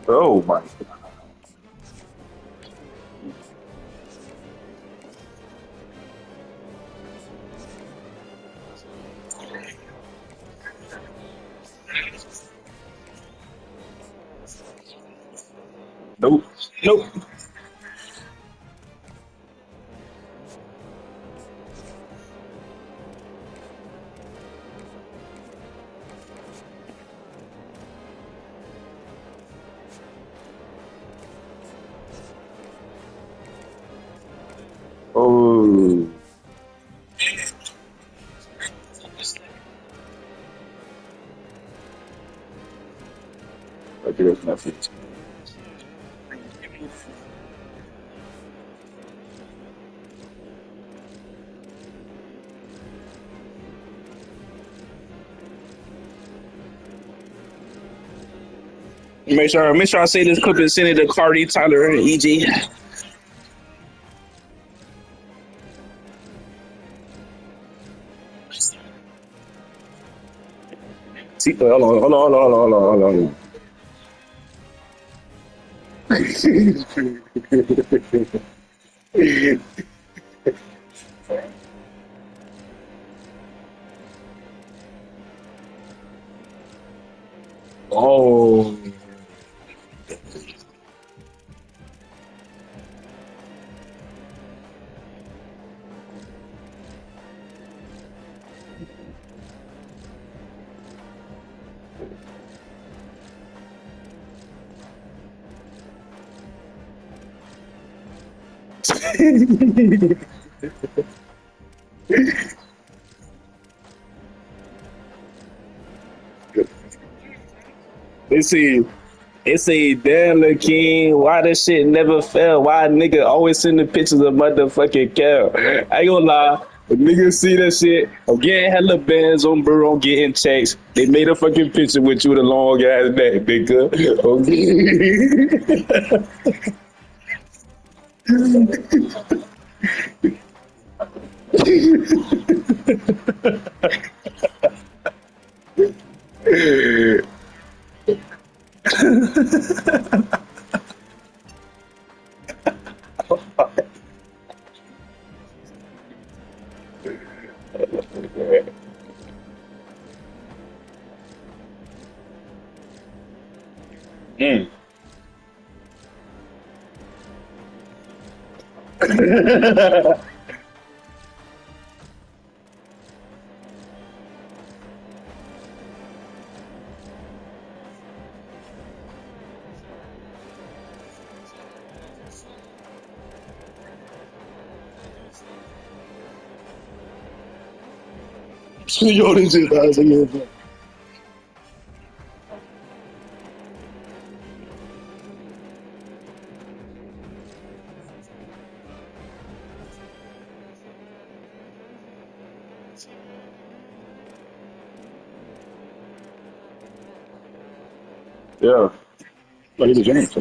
Oh my god. Nope. Nope. Oh. Okay, that's nothing. Make sure I say this clip and send it to Cardi, Tyler, and EG. See, hold on. Oh. Let's see. It say, damn the king, why this shit never fell? Why nigga always send the pictures of motherfucking cow? I ain't gonna lie, when niggas see that shit, I'm getting hella bands on bro, I'm getting checks. They made a fucking picture with you with a long ass neck, nigga. Mm. Yo, this shit nice again. Yeah. Like it's a James.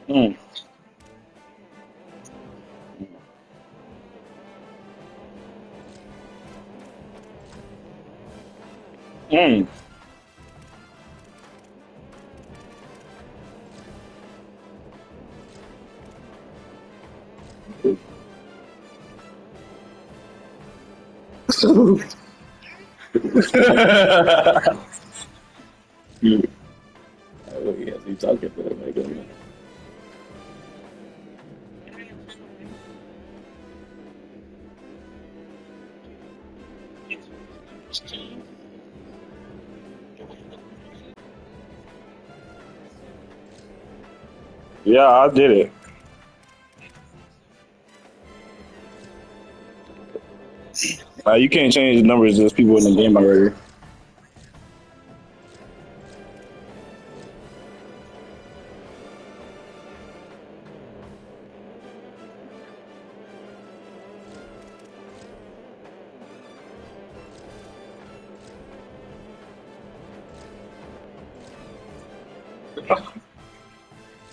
Mm. Mm. Mm. Oh, yes, he's talking to him. Like, yeah, I did it. You can't change the numbers. There's people in the game already.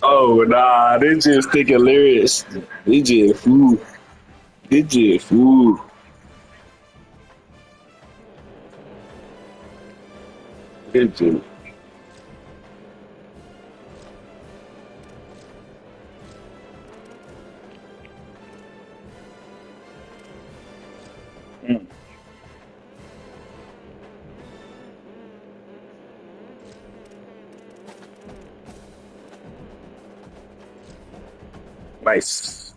Oh nah, they just thinking lyrics. They just fool. They just fool. They just. Mm, nice.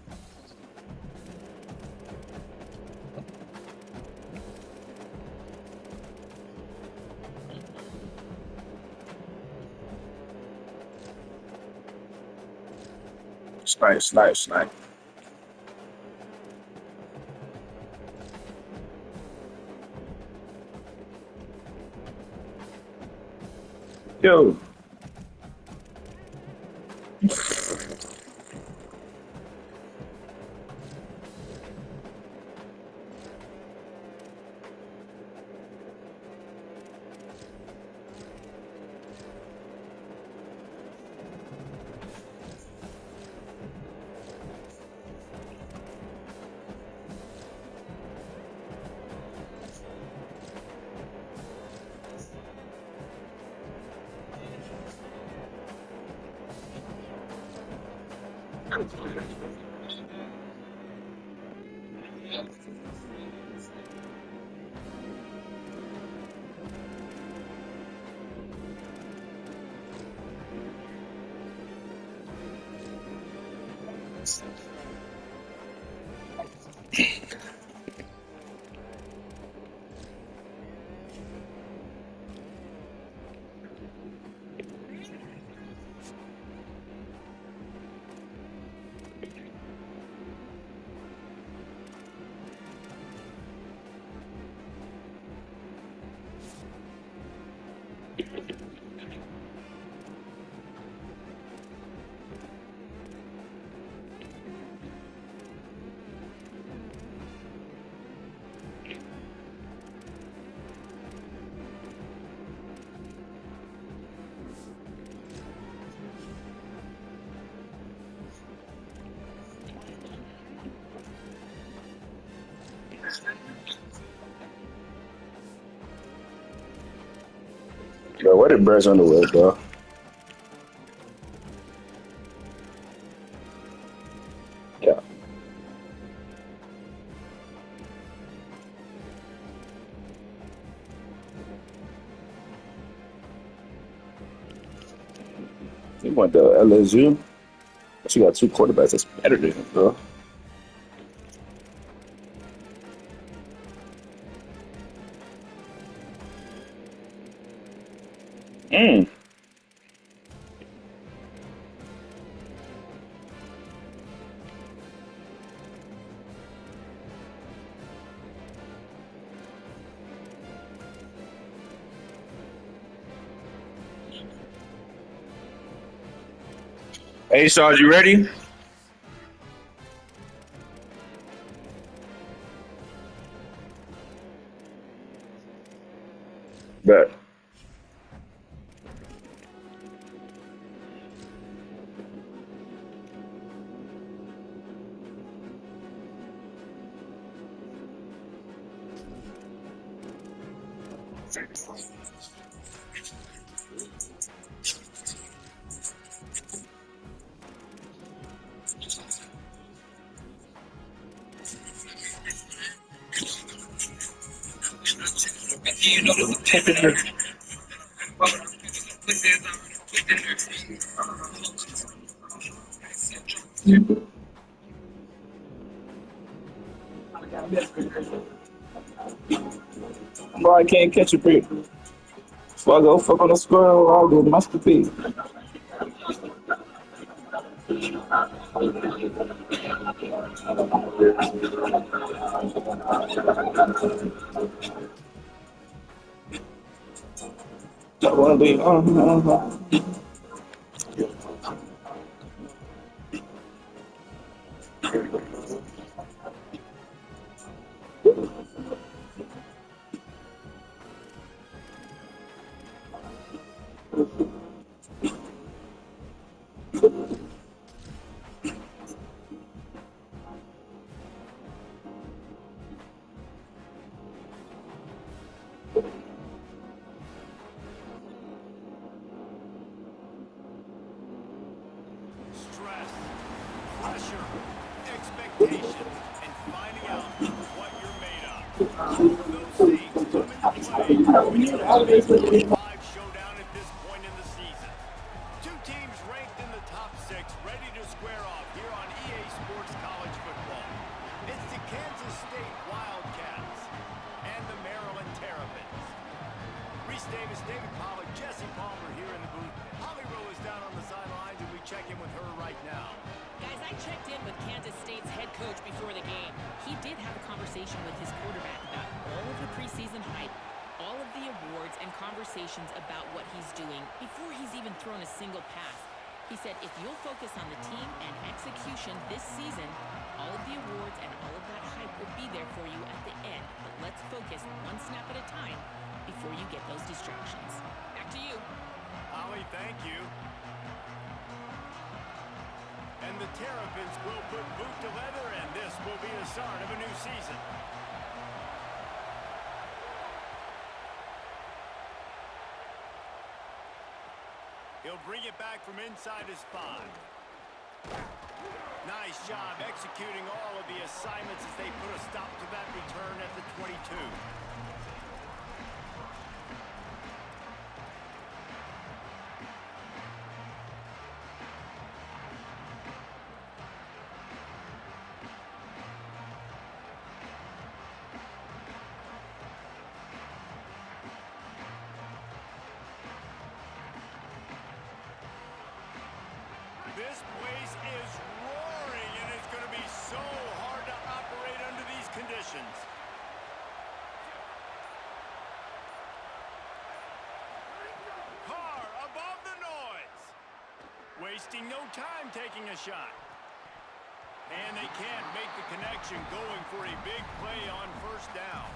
Nice, nice, nice. Yo, yo, what did Bears underwear, bro? Yeah. He went to LSU. She got two quarterbacks that's better than him, bro. Mm. Hey, Sarge, you ready? Bet. Bro, I can't catch a break. So I go fuck on the squirrel, I'll go masterpiece. Stress, pressure, expectations, and finding out what you're made of. All of those things come into play when you enter a Big 25 showdown at this point in the season. Two teams ranked in the top six, ready to square off here on EA Sports College Football. It's the Kansas State Wildcats and the Maryland Terrapins. Reese Davis, David Pollack, Jesse Palmer here in the booth. Holly Rowe is down on the sidelines, and we check in with her right now. Guys, I checked in with Kansas State's head coach before the game. He did have a conversation with his quarterback about all of the preseason hype, all of the awards, and conversations about what he's doing before he's even thrown a single pass. He said, if you'll focus on the team and execution this season, all of the awards and all of that hype will be there for you at the end. But let's focus one snap at a time before you get those distractions. Back to you. Holly, thank you. And the Terrapins will put boot to leather, and this will be the start of a new season. He'll bring it back from inside his 5. Nice job executing all of the assignments as they put a stop to that return at the 22. This place is roaring, and it's going to be so hard to operate under these conditions. Carr above the noise. Wasting no time taking a shot. And they can't make the connection, going for a big play on first down.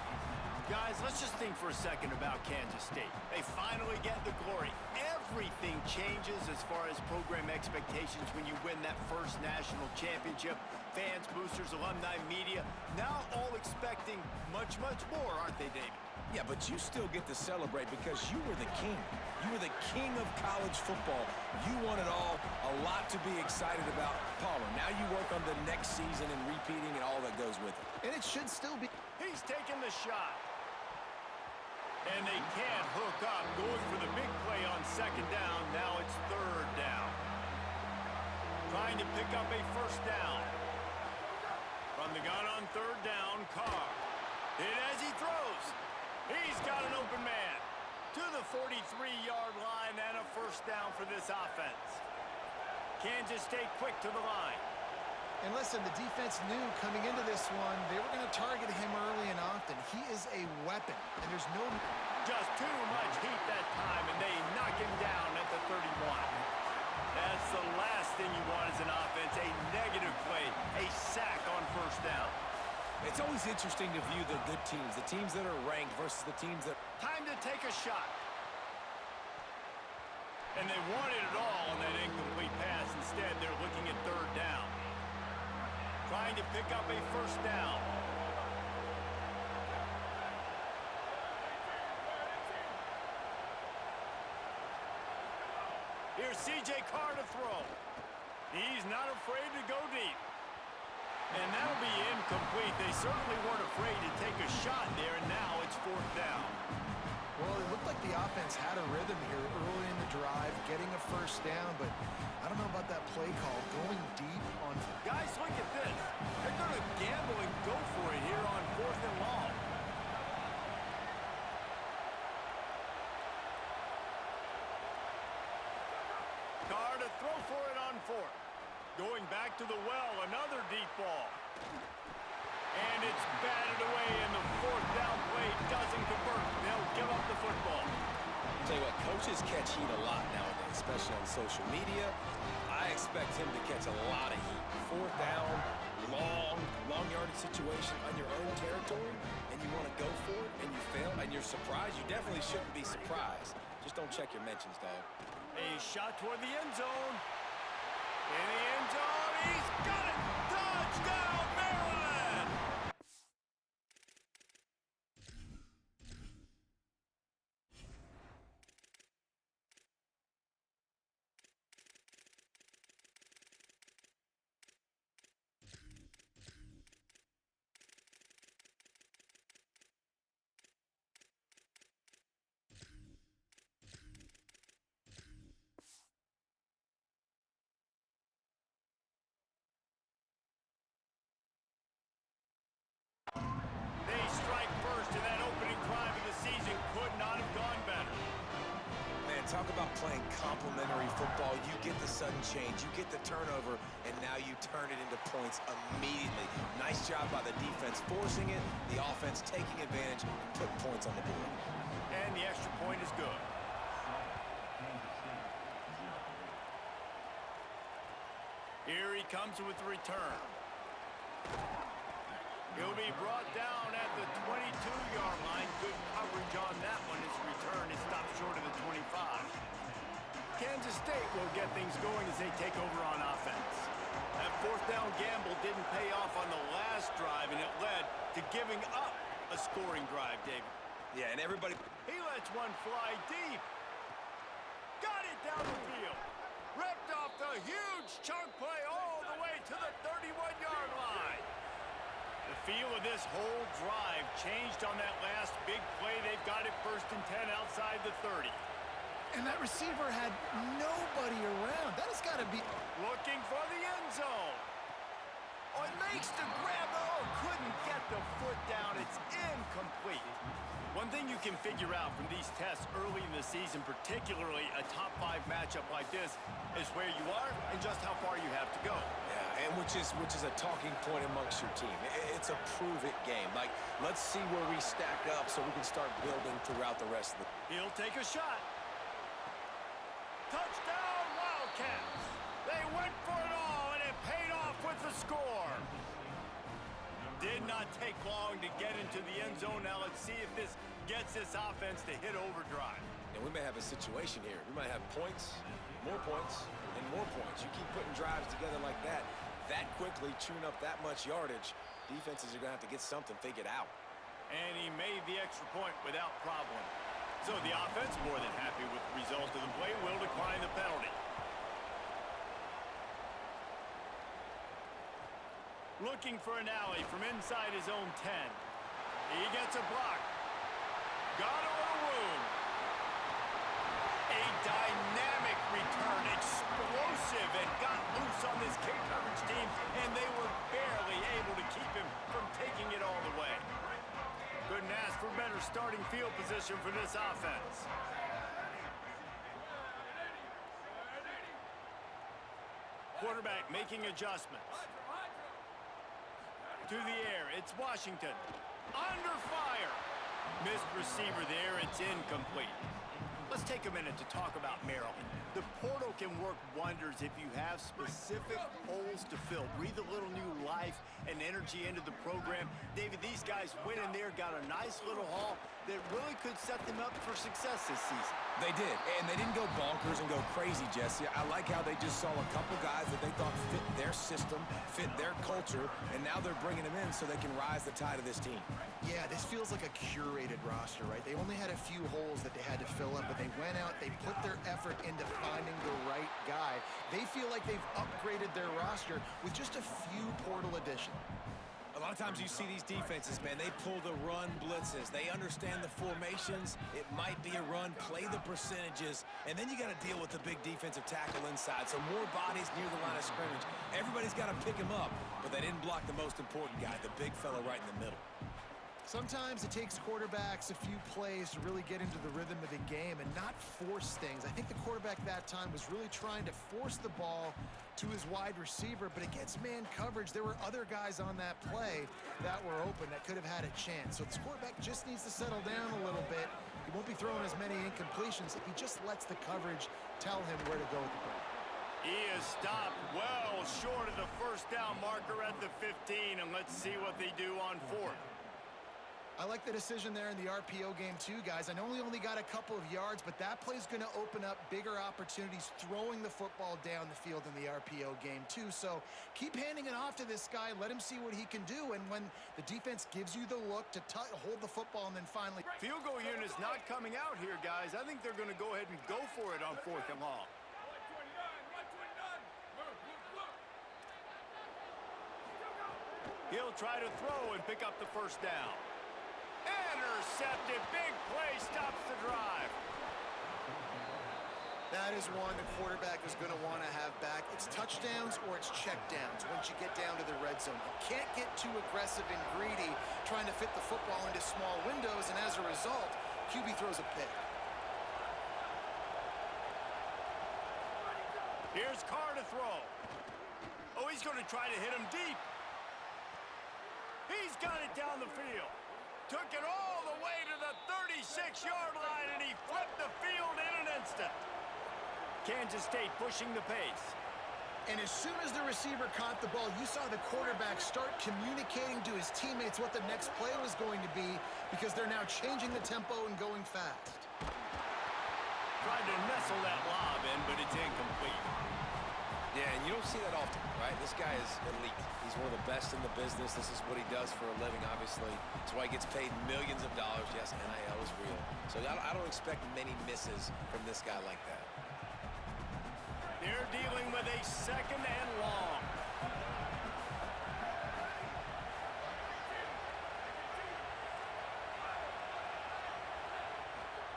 Guys, let's just think for a second about Kansas State. They finally get the glory. Everything changes as far as program expectations when you win that first national championship. Fans, boosters, alumni, media, now all expecting much, much more, aren't they, David? Yeah, but you still get to celebrate because you were the king. You were the king of college football. You won it all. A lot to be excited about. Palmer, now you work on the next season and repeating and all that goes with it. And it should still be. He's taking the shot. And they can't hook up, going for the big play on second down. Now it's third down. Trying to pick up a first down. From the gun on third down, Carr. Hit as he throws. He's got an open man. To the 43-yard line, and a first down for this offense. Kansas State quick to the line. And listen, the defense knew coming into this one, they were going to target him early and often. He is a weapon, and there's no... Just too much heat that time, and they knock him down at the 31. That's the last thing you want as an offense, a negative play, a sack on first down. It's always interesting to view the good teams, the teams that are ranked versus the teams that... Time to take a shot. And they wanted it all on that incomplete pass. Instead, they're looking at third down. Trying to pick up a first down. Here's C.J. Carr to throw. He's not afraid to go deep. And that'll be incomplete. They certainly weren't afraid to take a shot there, and now it's fourth down. Well, it looked like the offense had a rhythm here early in the drive, getting a first down, but I don't know about that play call, going deep on... Guys, look at this. They're going to gamble and go for it here on fourth and long. Carr to throw for it on fourth. Going back to the well, another deep ball. And it's batted away, and the fourth down play doesn't convert. They'll give up the football. Tell you what, coaches catch heat a lot nowadays, especially on social media. I expect him to catch a lot of heat. Fourth down, long yardage situation on your own territory, and you want to go for it, and you fail, and you're surprised. You definitely shouldn't be surprised. Just don't check your mentions, dog. A shot toward the end zone. In the end zone, he's got it! Touchdown, Maryland! They strike first, and that opening drive of the season could not have gone better. Man, talk about playing complementary football. You get the sudden change, you get the turnover, and now you turn it into points immediately. Nice job by the defense forcing it, the offense taking advantage and putting points on the board. And the extra point is good. Here he comes with the return. He'll be brought down at the 22-yard line. Good coverage on that one. His return is stopped short of the 25. Kansas State will get things going as they take over on offense. That fourth down gamble didn't pay off on the last drive, and it led to giving up a scoring drive, David. Yeah, and everybody... He lets one fly deep. Got it down the field. Ripped off the huge chunk play all the way to the 31-yard line. The feel of this whole drive changed on that last big play. They've got it 1st and 10 outside the 30. And that receiver had nobody around. That has got to be... Looking for the end zone. Oh, it makes the grab. Oh, couldn't get the foot down. It's incomplete. One thing you can figure out from these tests early in the season, particularly a top 5 matchup like this, is where you are and just how far you have to go. Yeah, and which is a talking point amongst your team. It's a prove-it game. Like, let's see where we stack up so we can start building throughout the rest of the... He'll take a shot. Touchdown, Wildcats! They went for it all, and it paid off with the score. Did not take long to get into the end zone. Now let's see if this gets this offense to hit overdrive. And we may have a situation here. We might have points, and more points. You keep putting drives together like that quickly, chewing up that much yardage, defenses are going to have to get something figured out. And he made the extra point without problem. So the offense, more than happy with the result of the play, will decline the penalty. Looking for an alley from inside his own 10. He gets a block. Got a little room. A dynamic return, explosive, and got loose on this kick coverage team, and they were barely able to keep him from taking it all the way. Couldn't ask for better starting field position for this offense. Quarterback making adjustments. To the air, it's Washington. Under fire. Missed receiver there, it's incomplete. Let's take a minute to talk about Maryland. The portal can work wonders if you have specific holes to fill. Breathe a little new life and energy into the program. David, these guys went in there, got a nice little haul that really could set them up for success this season. They did, and they didn't go bonkers and go crazy, Jesse. I like how they just saw a couple guys that they thought fit their system, fit their culture, and now they're bringing them in so they can rise the tide of this team. Yeah, this feels like a curated roster, right? They only had a few holes that they had to fill up, but they went out, they put their effort into finding the right guy. They feel like they've upgraded their roster with just a few portal additions. A lot of times you see these defenses, man, they pull the run blitzes. They understand the formations. It might be a run, play the percentages, and then you got to deal with the big defensive tackle inside. So more bodies near the line of scrimmage. Everybody's got to pick him up, but they didn't block the most important guy, the big fella right in the middle. Sometimes it takes quarterbacks a few plays to really get into the rhythm of the game and not force things. I think the quarterback that time was really trying to force the ball to his wide receiver, but against man coverage, there were other guys on that play that were open that could have had a chance. So this quarterback just needs to settle down a little bit. He won't be throwing as many incompletions if he just lets the coverage tell him where to go with the ball. He is stopped well short of the first down marker at the 15, and let's see what they do on 4th. I like the decision there in the RPO game too, guys. I know he only got a couple of yards, but that play is going to open up bigger opportunities throwing the football down the field in the RPO game too. So keep handing it off to this guy. Let him see what he can do. And when the defense gives you the look to hold the football and then finally... Field goal unit's not coming out here, guys. I think they're going to go ahead and go for it on 4th and long. He'll try to throw and pick up the first down. Intercepted. Big play stops the drive. That is one the quarterback is going to want to have back. It's touchdowns or it's checkdowns once you get down to the red zone. You can't get too aggressive and greedy trying to fit the football into small windows, and as a result, QB throws a pick. Here's Carr to throw. Oh, he's going to try to hit him deep. He's got it down the field. Took it all the way to the 36-yard line, and he flipped the field in an instant. Kansas State pushing the pace. And as soon as the receiver caught the ball, you saw the quarterback start communicating to his teammates what the next play was going to be because they're now changing the tempo and going fast. Tried to nestle that lob in, but it's incomplete. Yeah, and you don't see that often, right? This guy is elite. He's one of the best in the business. This is what he does for a living, obviously. That's why he gets paid millions of dollars. Yes, NIL is real. So I don't expect many misses from this guy like that. They're dealing with a 2nd and long.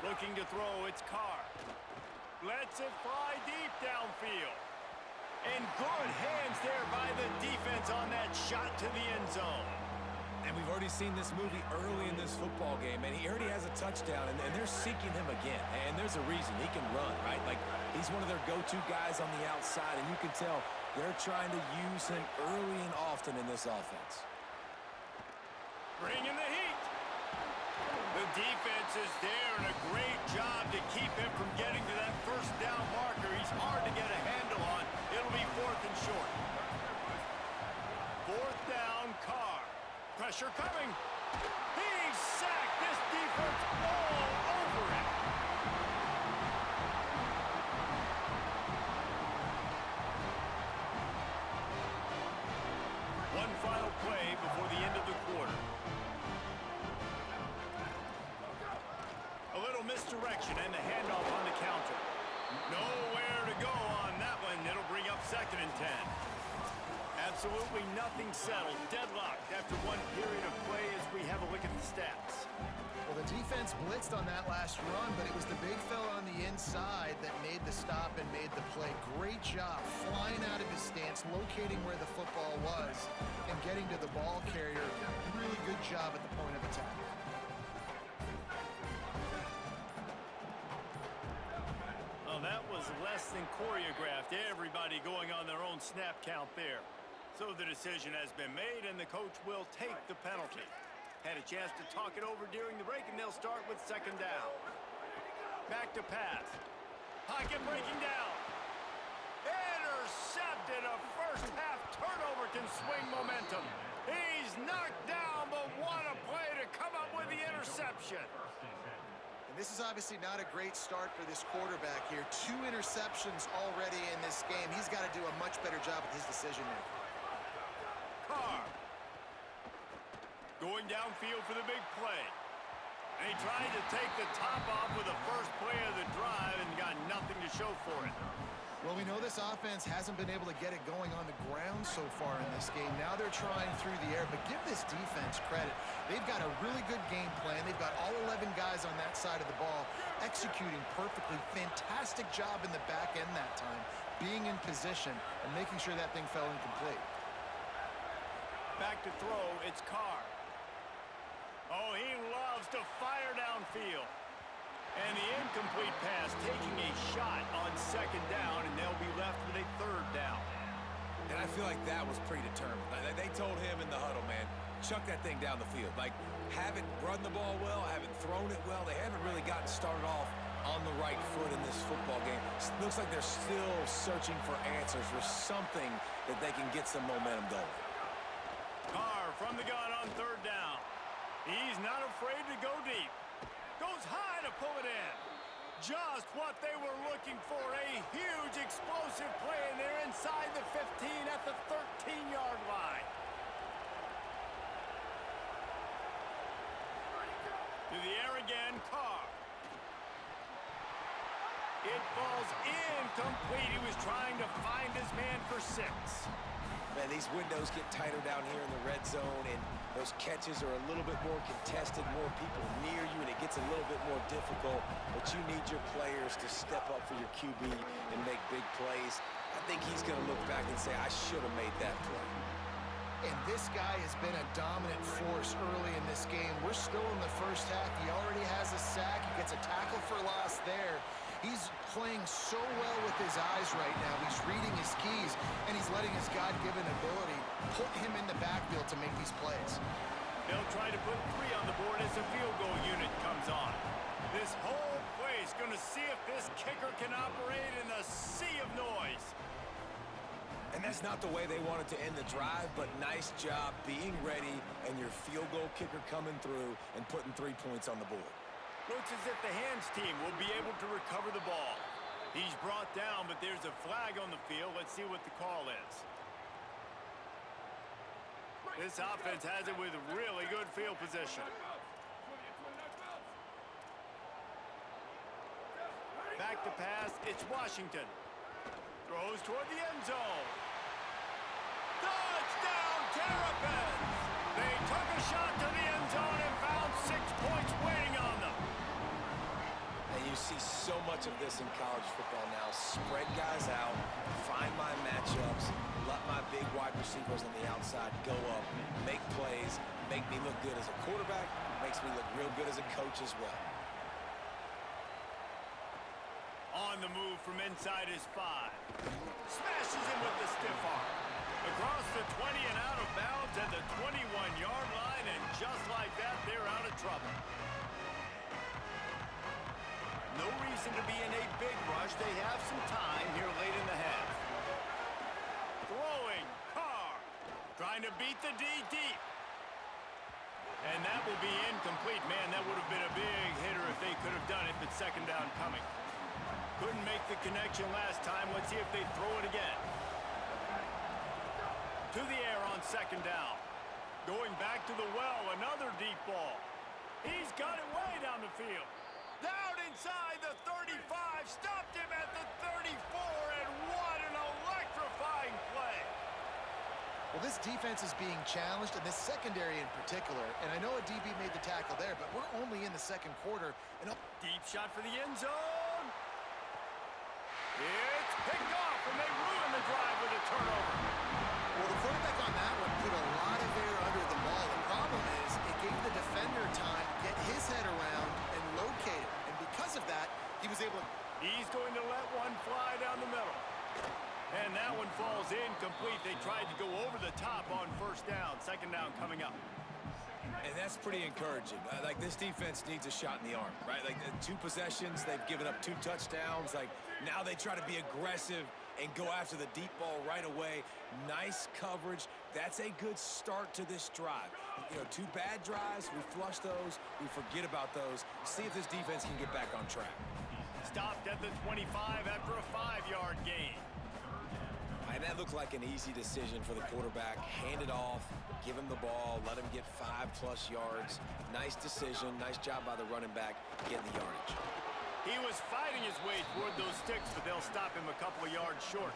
Looking to throw, it's Carr. Lets it fly deep downfield. And good hands there by the defense on that shot to the end zone. And we've already seen this movie early in this football game, and he already has a touchdown, and they're seeking him again. And there's a reason. He can run, right? Like, he's one of their go-to guys on the outside, and you can tell they're trying to use him early and often in this offense. Bringing the heat. The defense is there, and a great job to keep him from getting to that first down marker. He's hard to get a handle on. It'll be 4th and short. 4th down, Carr. Pressure coming. He's sacked. This defense all over him. One final play before the end of the quarter. A little misdirection and the handoff on the counter. Nowhere to go on that one. It'll bring up 2nd and 10. Absolutely nothing settled. Deadlocked after one period of play as we have a look at the stats. Well, the defense blitzed on that last run, but it was the big fella on the inside that made the stop and made the play. Great job flying out of his stance, locating where the football was, and getting to the ball carrier. Really good job at the point of attack. Well, that was less than choreographed. Everybody going on their own snap count there. So the decision has been made, and the coach will take the penalty. Had a chance to talk it over during the break, and they'll start with 2nd down. Back to pass. Pocket breaking down. Intercepted. A first-half turnover can swing momentum. He's knocked down, but what a play to come up with the interception. And this is obviously not a great start for this quarterback here. 2 interceptions already in this game. He's got to do a much better job with his decision-making. Carr. Going downfield for the big play. And he tried to take the top off with the first play of the drive and got nothing to show for it. Well, we know this offense hasn't been able to get it going on the ground so far in this game. Now they're trying through the air, but give this defense credit. They've got a really good game plan. They've got all 11 guys on that side of the ball executing perfectly. Fantastic job in the back end that time, being in position and making sure that thing fell incomplete. Back to throw, it's Carr. Oh, he loves to fire downfield. And the incomplete pass taking a shot on second down, and they'll be left with a third down. And I feel like that was predetermined. They told him in the huddle, man, chuck that thing down the field. Like, haven't run the ball well, haven't thrown it well. They haven't really gotten started off on the right foot in this football game. It looks like they're still searching for answers, for something that they can get some momentum going. Carr from the gun on third down. He's not afraid to go deep. Goes high to pull it in. Just what they were looking for. A huge explosive play, and they're inside the 15 at the 13-yard line. To the air again, Carr. It falls incomplete. He was trying to find his man for 6. Man, these windows get tighter down here in the red zone, and those catches are a little bit more contested, more people near you, and it gets a little bit more difficult. But you need your players to step up for your QB and make big plays. I think he's going to look back and say, I should have made that play. And this guy has been a dominant force early in this game. We're still in the first half. He already has a sack. He gets a tackle for loss there. He's playing so well with his eyes right now. He's reading his keys, and he's letting his God-given ability put him in the backfield to make these plays. They'll try to put 3 on the board as the field goal unit comes on. This whole play is going to see if this kicker can operate in the sea of noise. And that's not the way they wanted to end the drive, but nice job being ready and your field goal kicker coming through and putting 3 points on the board. Looks as if the hands team will be able to recover the ball. He's brought down, but there's a flag on the field. Let's see what the call is. This offense has it with really good field position. Back to pass, it's Washington. Throws toward the end zone. Touchdown, Terrapins! They took a shot to the end zone and found 6 points waiting on them. And you see so much of this in college football now. Spread guys out, find my matchups, let my big wide receivers on the outside go up, make plays, make me look good as a quarterback, makes me look real good as a coach as well. On the move from inside his 5. Smashes him with the stiff arm. Across the 20 and out of bounds at the 21-yard line, and just like that, they're out of trouble. No reason to be in a big rush. They have some time here late in the half. Throwing, Carr. Trying to beat the D deep. And that will be incomplete. Man, that would have been a big hitter if they could have done it, but second down coming. Couldn't make the connection last time. Let's see if they throw it again. To the air on second down. Going back to the well, another deep ball. He's got it way down the field. Down inside the 35, stopped him at the 34, and what an electrifying play. Well, this defense is being challenged, and this secondary in particular. And I know a DB made the tackle there, but we're only in the second quarter. And deep shot for the end zone. It's picked off, and they ruin the drive with a turnover. Well, the quarterback on that one put a lot of air under the ball. The problem is it gave the defender time to get his head around and locate it. And because of that, he was able to... He's going to let one fly down the middle. And that one falls incomplete. They tried to go over the top on first down. Second down coming up. And that's pretty encouraging. Like, this defense needs a shot in the arm, right? Like, 2 possessions, they've given up 2 touchdowns. Like, now they try to be aggressive and go after the deep ball right away. Nice coverage. That's a good start to this drive. You know, 2 bad drives, we flush those, we forget about those. See if this defense can get back on track. Stopped at the 25 after a 5-yard gain. And that looked like an easy decision for the quarterback. Hand it off, give him the ball, let him get 5+ yards. Nice decision, nice job by the running back getting the yardage. He was fighting his way toward those sticks, but they'll stop him a couple of yards short.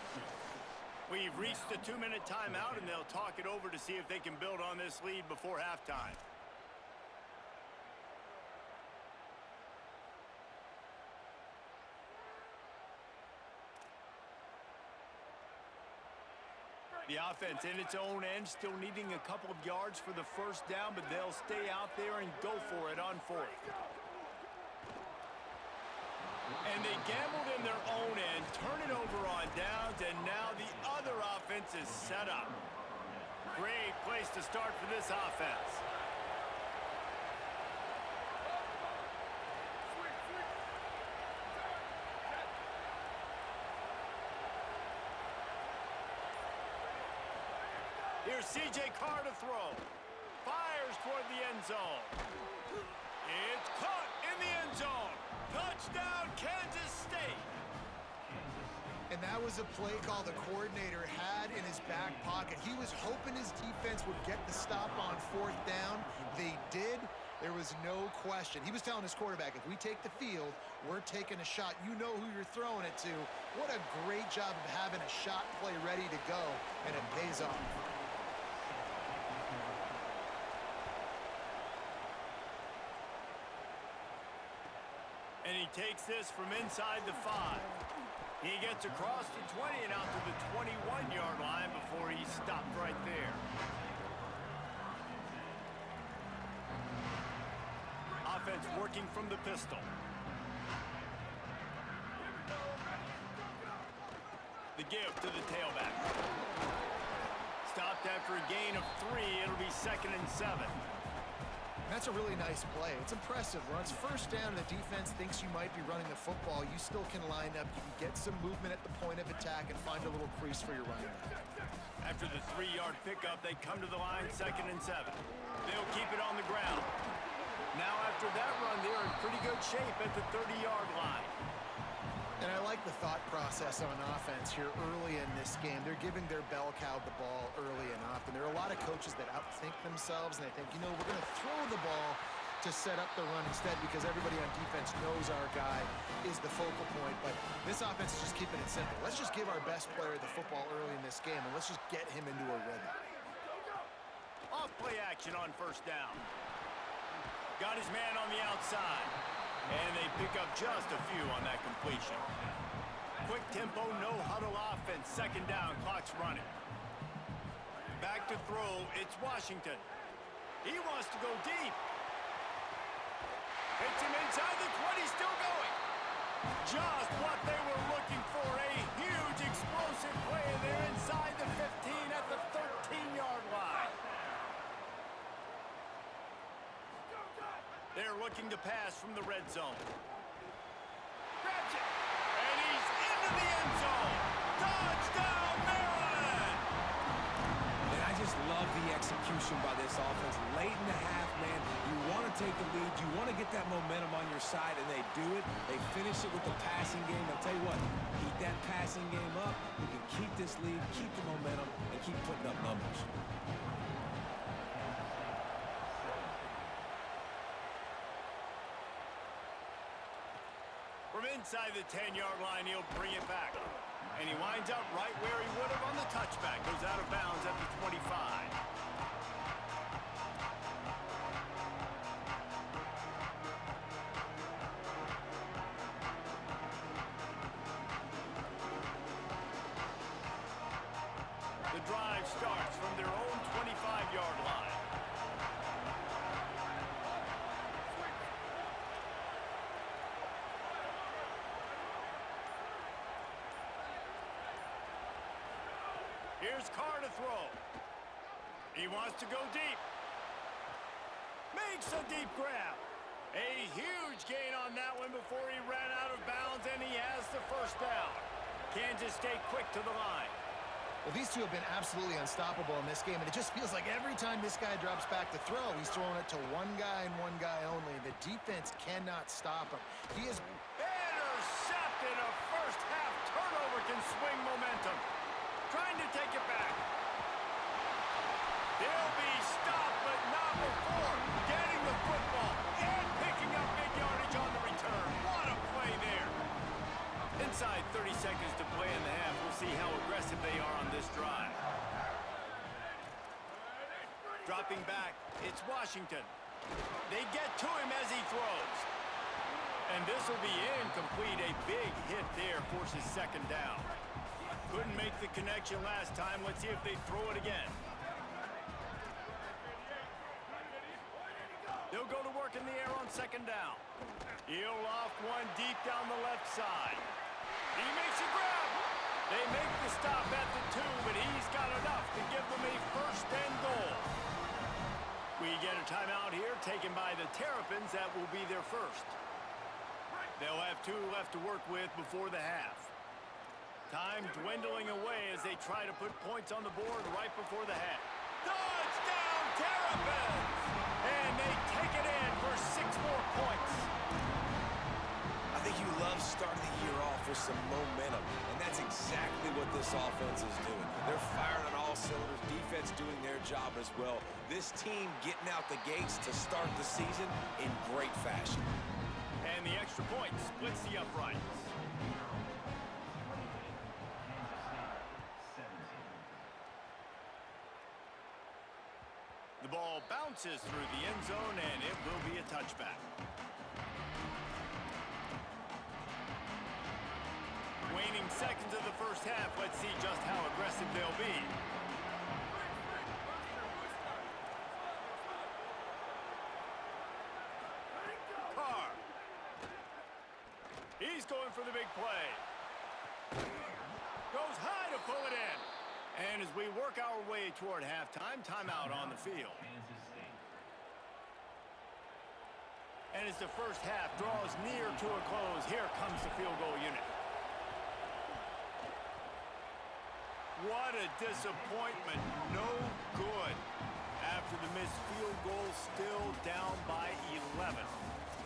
We've reached the 2-minute timeout, and they'll talk it over to see if they can build on this lead before halftime. The offense in its own end, still needing a couple of yards for the first down, but they'll stay out there and go for it on fourth. And they gambled in their own end, turn it over on downs, and now the other offense is set up. Great place to start for this offense. Here's C.J. Carr to throw. Fires toward the end zone. It's caught in the end zone. Touchdown, Kansas State. And that was a play call the coordinator had in his back pocket. He was hoping his defense would get the stop on fourth down. They did. There was no question. He was telling his quarterback, if we take the field, we're taking a shot. You know who you're throwing it to. What a great job of having a shot play ready to go, and it pays off. And he takes this from inside the 5. He gets across the 20 and out to the 21-yard line before he stopped right there. Offense working from the pistol. The give to the tailback. Stopped after a gain of 3. It'll be 2nd and 7. That's a really nice play. It's impressive. Once first down and the defense thinks you might be running the football, you still can line up. You can get some movement at the point of attack and find a little crease for your running back. After the 3-yard pickup, they come to the line, 2nd and 7. They'll keep it on the ground. Now after that run, they're in pretty good shape at the 30-yard line. And I like the thought process on offense here early in this game. They're giving their bell cow the ball early and often. There are a lot of coaches that outthink themselves, and they think, you know, we're going to throw the ball to set up the run instead because everybody on defense knows our guy is the focal point. But this offense is just keeping it simple. Let's just give our best player the football early in this game, and let's just get him into a rhythm. Off play action on first down. Got his man on the outside. And they pick up just a few on that completion. Quick tempo, no huddle offense. 2nd down, clock's running. Back to throw, it's Washington. He wants to go deep. Hits him inside the 20, still going. Just what they were looking for, a huge explosive play. They're inside the 15 at the 13-yard line. They're looking to pass from the red zone. Grabs it, and he's into the end zone. Touchdown, Maryland! And I just love the execution by this offense. Late in the half, man, you want to take the lead. You want to get that momentum on your side, and they do it. They finish it with the passing game. I'll tell you what, keep that passing game up. You can keep this lead, keep the momentum, and keep putting up numbers. From inside the 10-yard line, he'll bring it back. And he winds up right where he would have on the touchback. Goes out of bounds at the 25. The drive starts from their own 25-yard line. Here's Carr to throw. He wants to go deep. Makes a deep grab. A huge gain on that one before he ran out of bounds, and he has the first down. Kansas State quick to the line. Well, these two have been absolutely unstoppable in this game, and it just feels like every time this guy drops back to throw, he's throwing it to one guy and one guy only. The defense cannot stop him. He is intercepted. A first-half turnover can swing momentum. Trying to take it back. He'll be stopped, but not before getting the football and picking up big yardage on the return. What a play there. Inside 30 seconds to play in the half. We'll see how aggressive they are on this drive. Dropping back, it's Washington. They get to him as he throws. And this will be incomplete. A big hit there forces 2nd down. Couldn't make the connection last time. Let's see if they throw it again. They'll go to work in the air on second down. He'll loft one deep down the left side. He makes a grab. They make the stop at the 2, but he's got enough to give them a first and goal. We get a timeout here taken by the Terrapins. That will be their first. They'll have 2 left to work with before the half. Time dwindling away as they try to put points on the board right before the half. Touchdown, Terrapins! And they take it in for 6 more points. I think you love starting the year off with some momentum, and that's exactly what this offense is doing. They're firing on all cylinders, defense doing their job as well. This team getting out the gates to start the season in great fashion. And the extra point splits the uprights. The ball bounces through the end zone, and it will be a touchback. Waning seconds of the first half. Let's see just how aggressive they'll be. Carr. He's going for the big play. Goes high to pull it in. And as we work our way toward halftime, timeout on the field. And as the first half draws near to a close, here comes the field goal unit. What a disappointment. No good. After the missed field goal, still down by 11.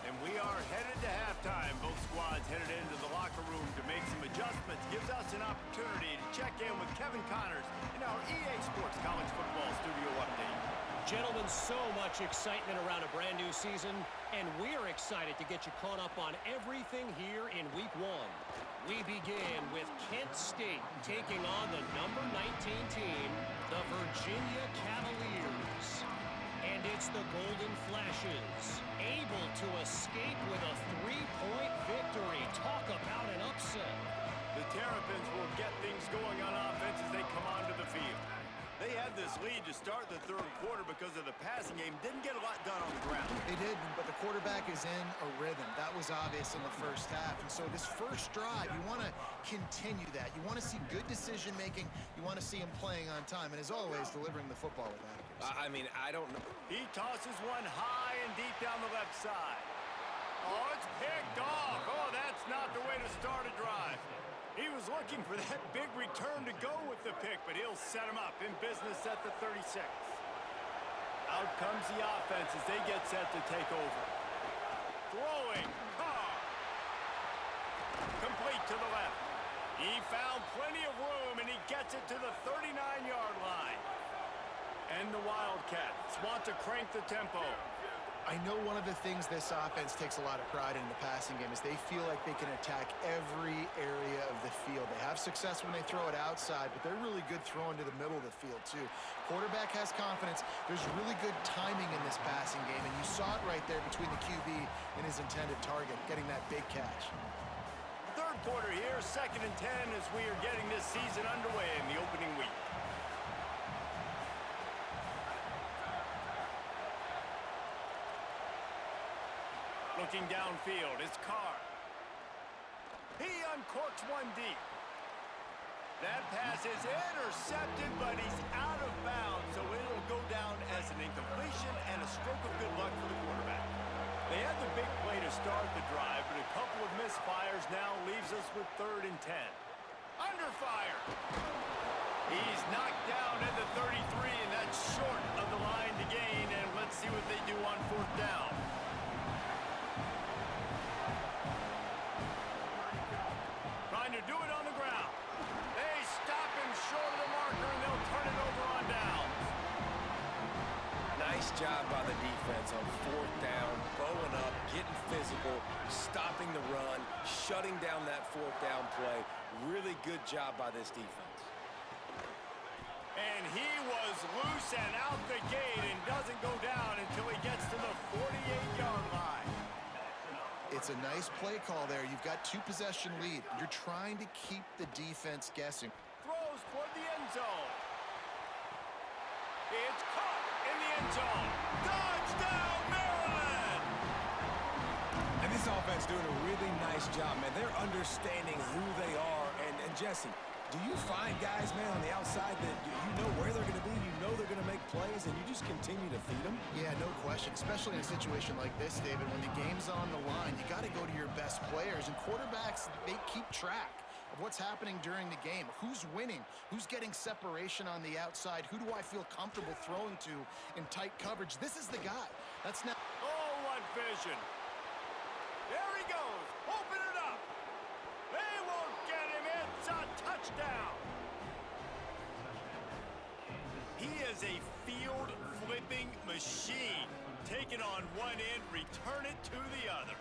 And we are headed to halftime. Both squads headed into the locker room to make some adjustments. Gives us an opportunity to check in with Kevin Connors in our EA Sports College Football Studio Update. Gentlemen, so much excitement around a brand new season, and we're excited to get you caught up on everything here in Week 1. We begin with Kent State taking on the number 19 team, the Virginia Cavaliers. And it's the Golden Flashes, able to escape with a 3-point victory. Talk about an upset. The Terrapins will get things going on offense as they come onto the field. They had this lead to start the third quarter because of the passing game. Didn't get a lot done on the ground. They did, but the quarterback is in a rhythm. That was obvious in the first half. And so this first drive, you want to continue that. You want to see good decision-making. You want to see him playing on time. And as always, delivering the football with accuracy. I mean, I don't know. He tosses one high and deep down the left side. Oh, it's picked off. Oh, that's not the way to start a drive. He was looking for that big return to go with the pick, but he'll set him up in business at the 36. Out comes the offense as they get set to take over. Throwing. Carr. Complete to the left. He found plenty of room, and he gets it to the 39-yard line. And the Wildcats want to crank the tempo. I know one of the things this offense takes a lot of pride in the passing game is they feel like they can attack every area of the field. They have success when they throw it outside, but they're really good throwing to the middle of the field too. Quarterback has confidence. There's really good timing in this passing game, and you saw it right there between the QB and his intended target, getting that big catch. Third quarter here, 2nd and 10 as we are getting this season underway in the opening week. Looking downfield, it's Carr. He uncorks one deep. That pass is intercepted, but he's out of bounds, so it'll go down as an incompletion and a stroke of good luck for the quarterback. They had the big play to start the drive, but a couple of misfires now leaves us with 3rd and 10. Under fire. He's knocked down at the 33, and that's short of the line to gain, and let's see what they do on 4th down. Trying to do it on the ground. They stop him short of the marker, and they'll turn it over on downs. Nice job by the defense on 4th down, bowing up, getting physical, stopping the run, shutting down that 4th down play. Really good job by this defense. And he was loose and out the gate and doesn't go down until he gets to the 48-yard line. It's a nice play call there. You've got 2-possession lead. You're trying to keep the defense guessing. toward the end zone. It's caught in the end zone. Touchdown, Maryland! And this offense doing a really nice job, man. They're understanding who they are. And Jesse, do you find guys, man, on the outside that you know where they're going to be, you know they're going to make plays, and you just continue to feed them? Yeah, no question, especially in a situation like this, David, when the game's on the line, you got to go to your best players, and quarterbacks, they keep track of what's happening during the game. Who's winning? Who's getting separation on the outside? Who do I feel comfortable throwing to in tight coverage? This is the guy. That's now. Oh, what vision. There he goes. Open it up. They won't get him. It's a touchdown. He is a field-flipping machine. Take it on one end, return it to the other.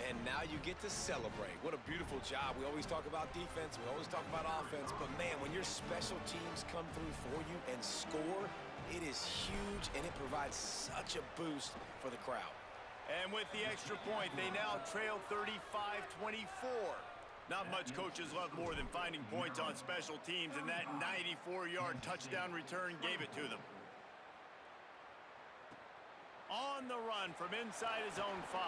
And now you get to celebrate. What a beautiful job. We always talk about defense. We always talk about offense. But, man, when your special teams come through for you and score, it is huge, and it provides such a boost for the crowd. And with the extra point, they now trail 35-24. Not much coaches love more than finding points on special teams, and that 94-yard touchdown return gave it to them. On the run from inside his own 5.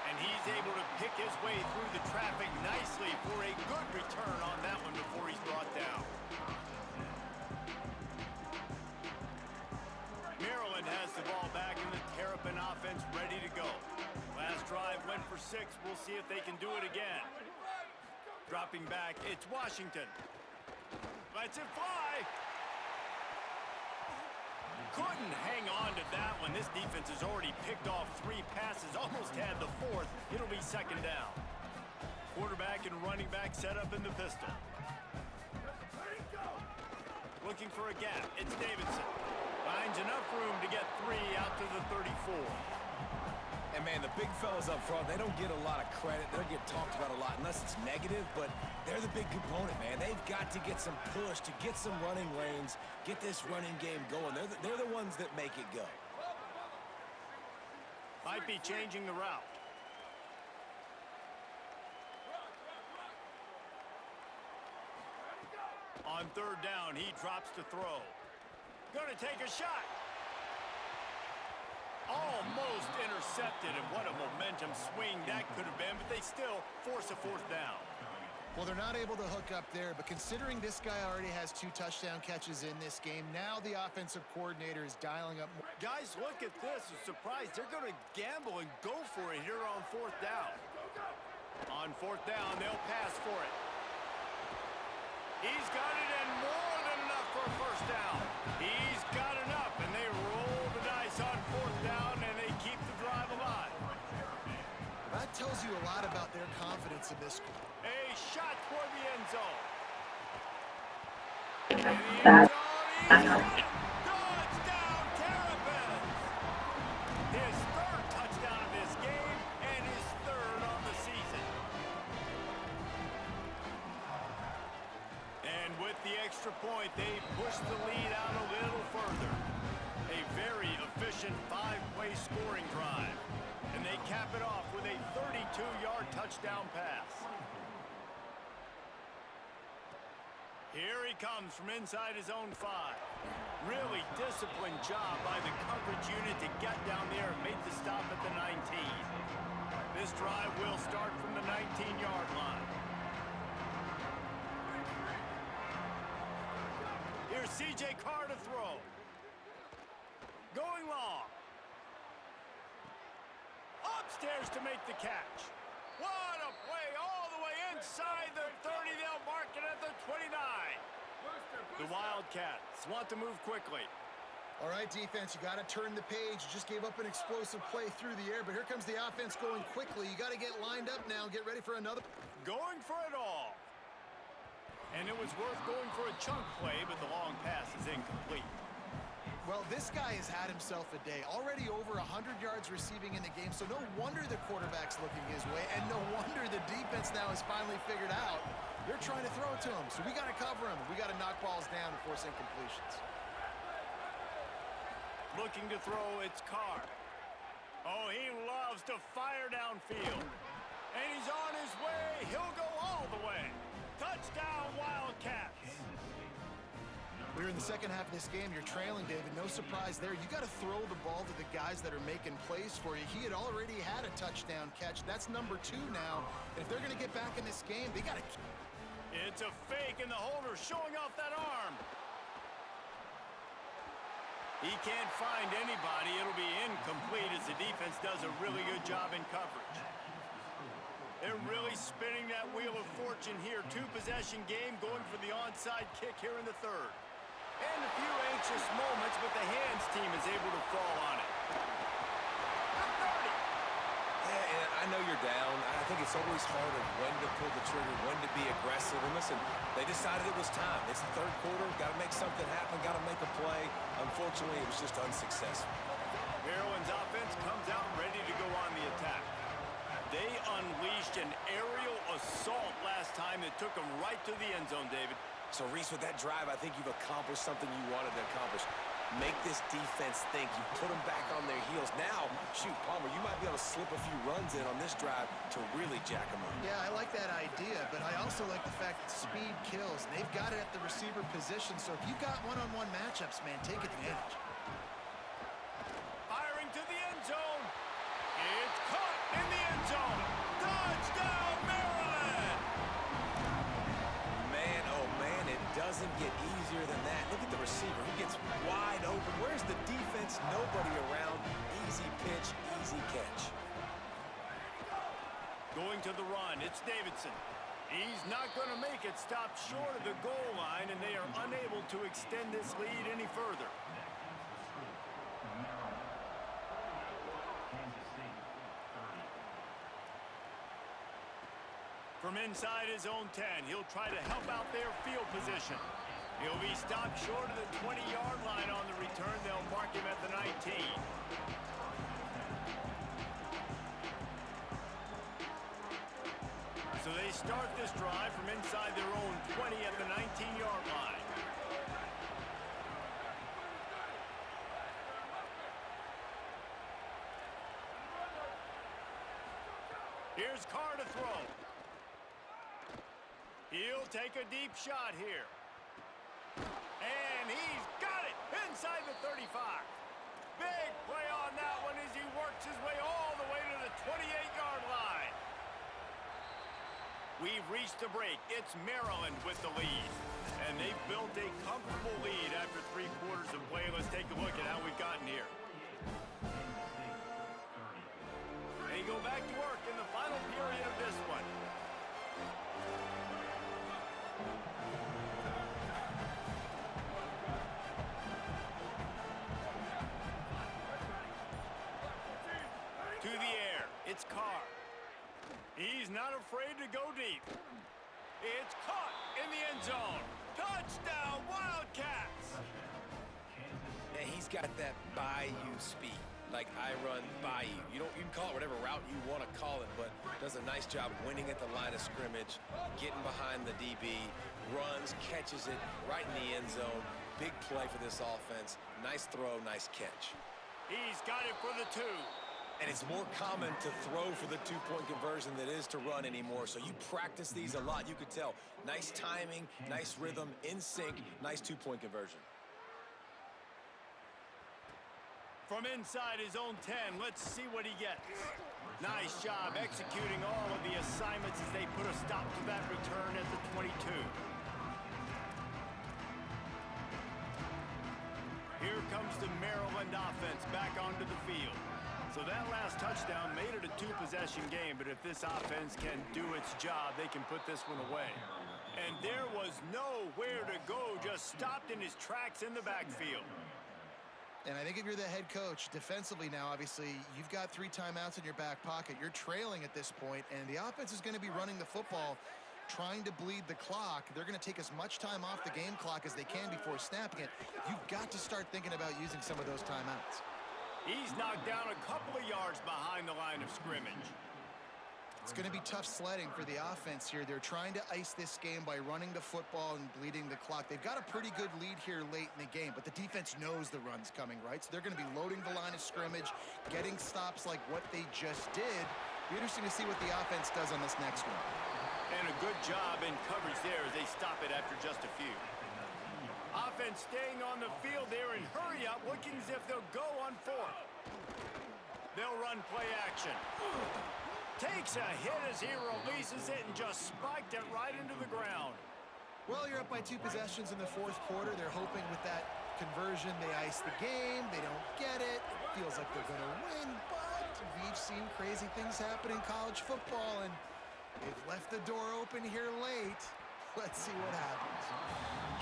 And he's able to pick his way through the traffic nicely for a good return on that one before he's brought down. Maryland has the ball back in the Terrapin offense ready to go. Last drive went for 6. We'll see if they can do it again. Dropping back, it's Washington. Lets it fly. Couldn't hang on to that one. This defense has already picked off 3 passes, almost had the 4th. It'll be second down. Quarterback and running back set up in the pistol. Looking for a gap. It's Davidson. Finds enough room to get 3 out to the 34. And, man, the big fellas up front, they don't get a lot of credit. They don't get talked about a lot unless it's negative, but they're the big component, man. They've got to get some push, to get some running lanes, get this running game going. They're the ones that make it go. Might be changing the route. On third down, he drops to throw. Gonna take a shot. Almost intercepted, and what a momentum swing that could have been, but they still force a 4th down. Well, they're not able to hook up there, but considering this guy already has 2 touchdown catches in this game, now the offensive coordinator is dialing up more. Guys, look at this. I'm surprised they're going to gamble and go for it here on 4th down. On 4th down, they'll pass for it. He's got it, and more than enough for a 1st down. He's got enough, and they roll the dice on 4th down, and they keep the drive alive. That tells you a lot about their confidence in this. A shot toward the end zone. In the end zone, he's got it. Touchdown, Terrapins. His 3rd touchdown of this game, and his 3rd on the season. And with the extra point, they push the lead out a little further. A very efficient 5-play scoring drive. And they cap it off with a 32-yard touchdown pass. Here he comes from inside his own 5. Really disciplined job by the coverage unit to get down there and make the stop at the 19. This drive will start from the 19-yard line. Here's C.J. Carr to throw. Going long. Upstairs to make the catch. What a play all the way inside the 30. They'll mark it at the 29. The Wildcats want to move quickly. All right, defense, you got to turn the page. You just gave up an explosive play through the air, but here comes the offense going quickly. You got to get lined up now and get ready for another. Going for it all. And it was worth going for a chunk play, but the long pass is incomplete. Well, this guy has had himself a day. Already over 100 yards receiving in the game, so no wonder the quarterback's looking his way, and no wonder the defense now has finally figured out they're trying to throw it to him. So we got to cover him. We got to knock balls down and force incompletions. Looking to throw, it's Carr. Oh, he loves to fire downfield. And he's on his way. He'll go all the way. Touchdown, Wildcats. We're in the second half of this game. You're trailing, David. No surprise there. You got to throw the ball to the guys that are making plays for you. He had already had a touchdown catch. That's number 2 now. And if they're going to get back in this game, they got to... It's a fake, and the holder showing off that arm. He can't find anybody. It'll be incomplete as the defense does a really good job in coverage. They're really spinning that wheel of fortune here. 2-possession game going for the onside kick here in the third. And a few anxious moments, but the hands team is able to fall on it. Yeah, and I know you're down. I think it's always hard of when to pull the trigger, when to be aggressive. And listen, they decided it was time. It's the third quarter. Got to make something happen. Got to make a play. Unfortunately, it was just unsuccessful. Maryland's offense comes out ready to go on the attack. They unleashed an aerial assault last time that took them right to the end zone, David. So, Reese, with that drive, I think you've accomplished something you wanted to accomplish. Make this defense think. You put them back on their heels. Now, shoot, Palmer, you might be able to slip a few runs in on this drive to really jack them up. Yeah, I like that idea, but I also like the fact that speed kills. And they've got it at the receiver position, so if you've got one-on-one matchups, man, take advantage. Firing to the end zone. It's caught in the end zone. Touchdown, Maryland! Man, oh man, it doesn't get easier than that. Look at the receiver. He gets wide open. Where's the defense? Nobody around. Easy pitch, easy catch. Going to the run, it's Davidson. He's not going to make it. Stopped short of the goal line, and they are unable to extend this lead any further. From inside his own 10, he'll try to help out their field position. He'll be stopped short of the 20-yard line on the return. They'll mark him at the 19. So they start this drive from inside their own 20 at the 19-yard line. Here's Carr to throw. He'll take a deep shot here. And he's got it inside the 35. Big play on that one as he works his way all the way to the 28-yard line. We've reached the break. It's Maryland with the lead. And they've built a comfortable lead after 3 quarters of play. Let's take a look at how we've gotten here. They go back to work in the final period of this one. To the air, it's Carr. He's not afraid to go deep. It's caught in the end zone. Touchdown, Wildcats! And he's got that bayou speed, like I run bayou. You can call it whatever route you want to call it, but does a nice job winning at the line of scrimmage, getting behind the DB, runs, catches it right in the end zone. Big play for this offense. Nice throw, nice catch. He's got it for the 2. And it's more common to throw for the 2-point conversion than it is to run anymore. So you practice these a lot. You could tell. Nice timing, nice rhythm, in sync, nice 2-point conversion. From inside his own 10, let's see what he gets. Nice job executing all of the assignments as they put a stop to that return at the 22. Here comes the Maryland offense back onto the field. So that last touchdown made it a 2-possession game, but if this offense can do its job, they can put this one away. And there was nowhere to go, just stopped in his tracks in the backfield. And I think if you're the head coach, defensively now, obviously, you've got 3 timeouts in your back pocket. You're trailing at this point, and the offense is going to be running the football, trying to bleed the clock. They're going to take as much time off the game clock as they can before snapping it. You've got to start thinking about using some of those timeouts. He's knocked down a couple of yards behind the line of scrimmage. It's going to be tough sledding for the offense here. They're trying to ice this game by running the football and bleeding the clock. They've got a pretty good lead here late in the game, but the defense knows the run's coming, right? So they're going to be loading the line of scrimmage, getting stops like what they just did. Be interesting to see what the offense does on this next one. And a good job in coverage there as they stop it after just a few. Offense staying on the field there and hurry up, looking as if they'll go on fourth. They'll run play action. Takes a hit as he releases it and just spiked it right into the ground. Well, you're up by 2 possessions in the fourth quarter. They're hoping with that conversion they ice the game. They don't get it. Feels like they're going to win, but we've seen crazy things happen in college football, and they've left the door open here late. Let's see what happens.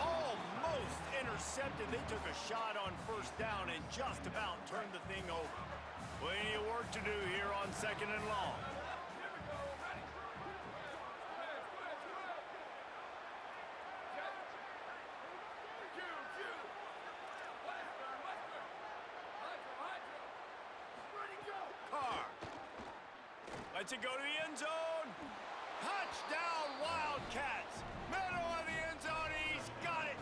Almost intercepted. They took a shot on first down and just about turned the thing over. Plenty of work to do here on 2nd and long. Carr lets it go to the end zone. Touchdown, Wildcats. Middle of the end zone. He's got it.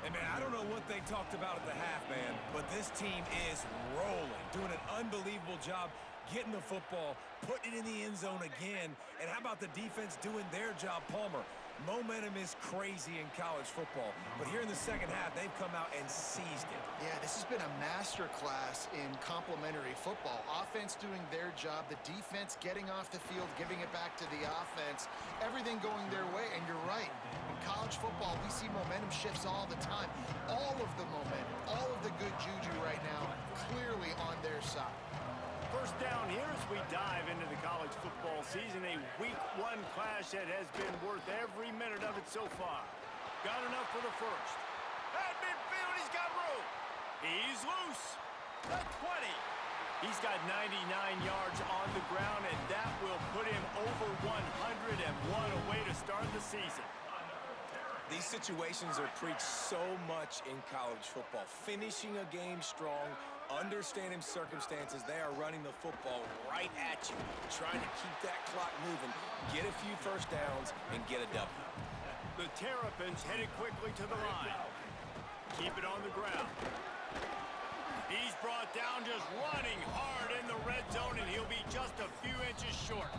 Hey, man, I don't know what they talked about at the half, man, but this team is rolling, doing an unbelievable job getting the football, putting it in the end zone again. And how about the defense doing their job, Palmer? Momentum is crazy in college football, but here in the second half, they've come out and seized it. Yeah, this has been a master class in complementary football. Offense doing their job, the defense getting off the field, giving it back to the offense, everything going their way. And you're right, in college football, we see momentum shifts all the time. All of the momentum, all of the good juju right now, clearly on their side. First down here as we dive into the college football season. A week 1 clash that has been worth every minute of it so far. Got enough for the first. At midfield, he's got room. He's loose. The 20. He's got 99 yards on the ground, and that will put him over 101 away to start the season. These situations are preached so much in college football. Finishing a game strong, understanding circumstances. They are running the football right at you, trying to keep that clock moving, get a few first downs, and get a W. The Terrapins headed quickly to the line. Keep it on the ground. He's brought down just running hard in the red zone, and he'll be just a few inches short.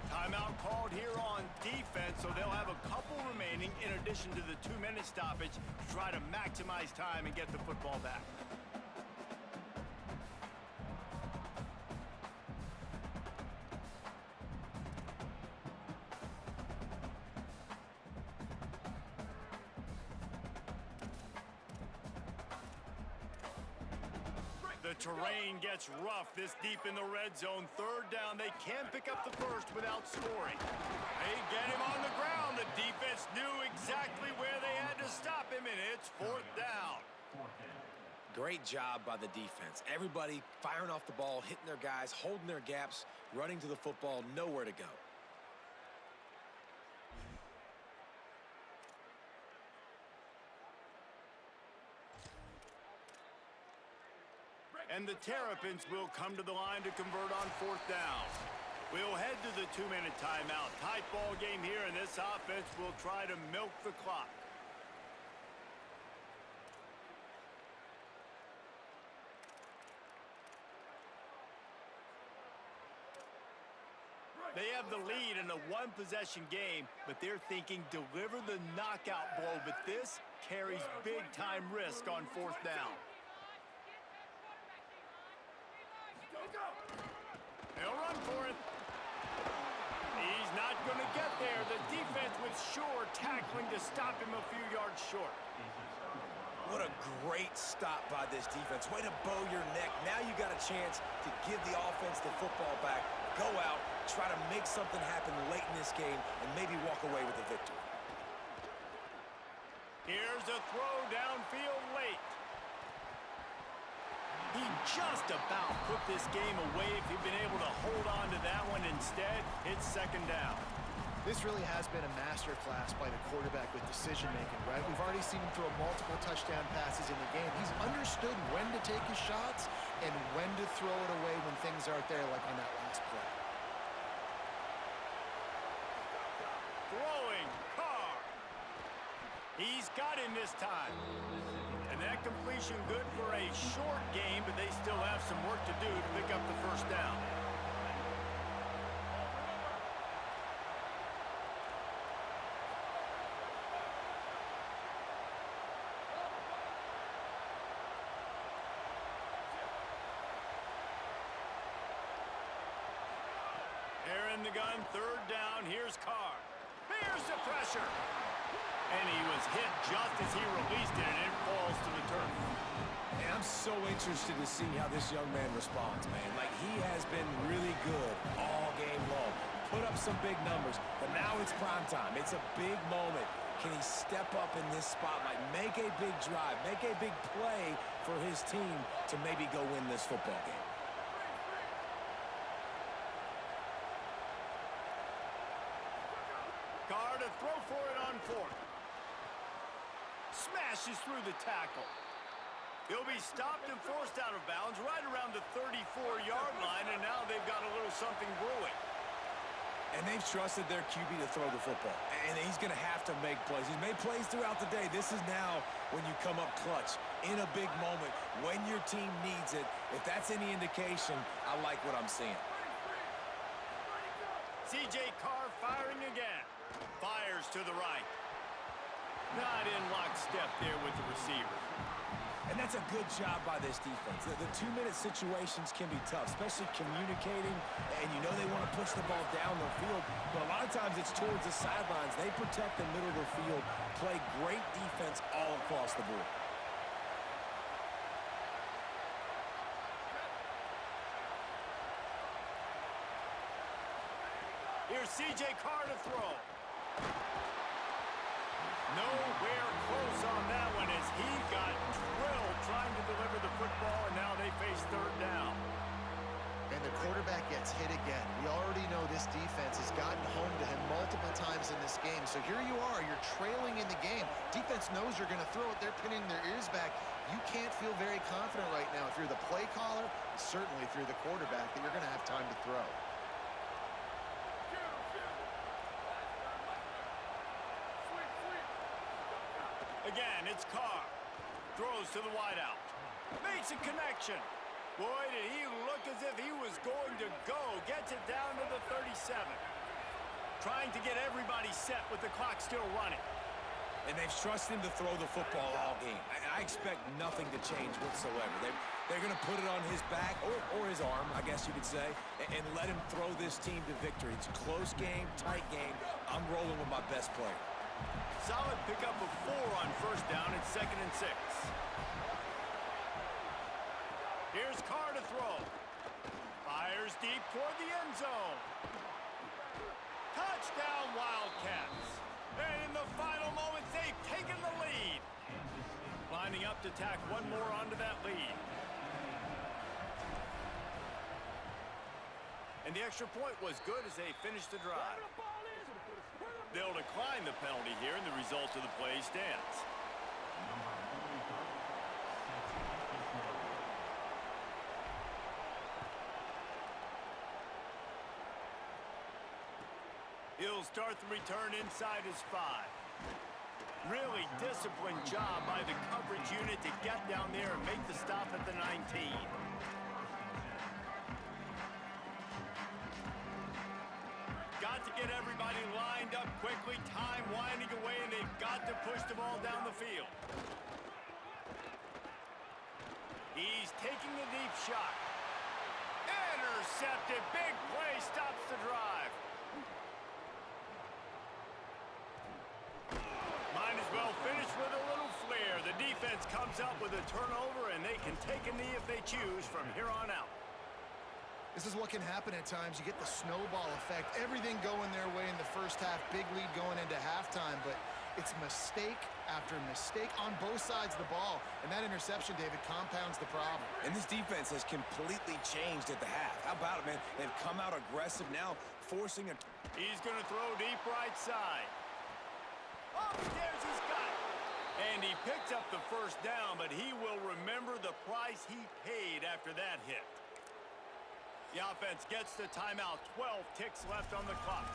Timeout called here on defense, so they'll have a couple remaining in addition to the 2-minute stoppage to try to maximize time and get the football back. The terrain gets rough this deep in the red zone. 3rd down, they can pick up the first without scoring. They get him on the ground. The defense knew exactly where they had to stop him, and it's 4th down. Great job by the defense. Everybody firing off the ball, hitting their guys, holding their gaps, running to the football, nowhere to go. And the Terrapins will come to the line to convert on 4th down. We'll head to the 2-minute timeout. Tight ball game here, and this offense will try to milk the clock. They have the lead in a 1-possession game, but they're thinking deliver the knockout blow, but this carries big-time risk on 4th down. They'll run for it. He's not going to get there. The defense with Shore tackling to stop him a few yards short. What a great stop by this defense. Way to bow your neck. Now you got a chance to give the offense the football back, go out, try to make something happen late in this game, and maybe walk away with a victory. Here's a throw downfield late. He just about put this game away if he'd been able to hold on to that one. Instead, it's 2nd down. This really has been a master class by the quarterback with decision-making, right? We've already seen him throw multiple touchdown passes in the game. He's understood when to take his shots and when to throw it away when things aren't there, like on that last play. Throwing, Carr. He's got him this time. And that completion good for a short game, but they still have some work to do to pick up the 1st down. in the gun, third down. Here's Carr. Here's the pressure. And he was hit just as he released it, and it falls to the turf. And I'm so interested to see how this young man responds, man. Like, he has been really good all game long. Put up some big numbers, but now it's prime time. It's a big moment. Can he step up in this spotlight, make a big drive, make a big play for his team to maybe go win this football game? Carr to throw for it on fourth. Smashes through the tackle. He'll be stopped and forced out of bounds right around the 34-yard line, and now they've got a little something brewing. And they've trusted their QB to throw the football. And he's going to have to make plays. He's made plays throughout the day. This is now when you come up clutch in a big moment when your team needs it. If that's any indication, I like what I'm seeing. C.J. Carr firing again. Fires to the right. Not in lockstep there with the receiver. And that's a good job by this defense. The two-minute situations can be tough, especially communicating, and you know they want to push the ball down the field, but a lot of times it's towards the sidelines. They protect the middle of the field, play great defense all across the board. Here's C.J. Carr to throw. Nowhere close on that one as he got drilled trying to deliver the football, and now they face third down. And the quarterback gets hit again. We already know this defense has gotten home to him multiple times in this game. So here you are, you're trailing in the game. Defense knows you're going to throw it. They're pinning their ears back. You can't feel very confident right now if you're the play caller, certainly if you're the quarterback, that you're going to have time to throw. Again, it's Carr. Throws to the wideout. Makes a connection. Boy, did he look as if he was going to go. Gets it down to the 37. Trying to get everybody set with the clock still running. And they've trusted him to throw the football all game. I expect nothing to change whatsoever. They're going to put it on his back, or his arm, I guess you could say, and let him throw this team to victory. It's a close game, tight game. I'm rolling with my best player. Solid pickup of 4 on first down. It's 2nd and 6. Here's Carr to throw. Fires deep toward the end zone. Touchdown, Wildcats. And in the final moments, they've taken the lead. Lining up to tack one more onto that lead. And the extra point was good as they finished the drive. They'll decline the penalty here, and the result of the play stands. He'll start the return inside his 5. Really disciplined job by the coverage unit to get down there and make the stop at the 19. Got to get everybody lined up quickly, time winding away, and they've got to push the ball down the field. He's taking the deep shot. Intercepted, big play, stops the drive. Might as well finish with a little flair. The defense comes up with a turnover, and they can take a knee if they choose from here on out. This is what can happen at times. You get the snowball effect. Everything going their way in the first half. Big lead going into halftime, but it's mistake after mistake on both sides of the ball. And that interception, David, compounds the problem. And this defense has completely changed at the half. How about it, man? They've come out aggressive now, forcing a... He's going to throw deep right side. Upstairs, he's got it. And he picked up the first down, but he will remember the price he paid after that hit. The offense gets the timeout. 12 ticks left on the clock.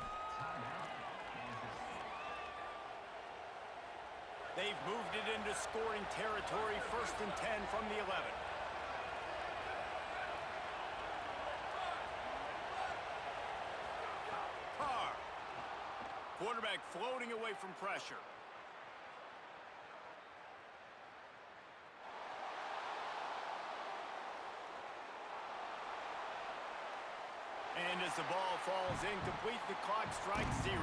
They've moved it into scoring territory. 1st and 10 from the 11. Carr. Quarterback floating away from pressure. And as the ball falls incomplete, the clock strikes 0.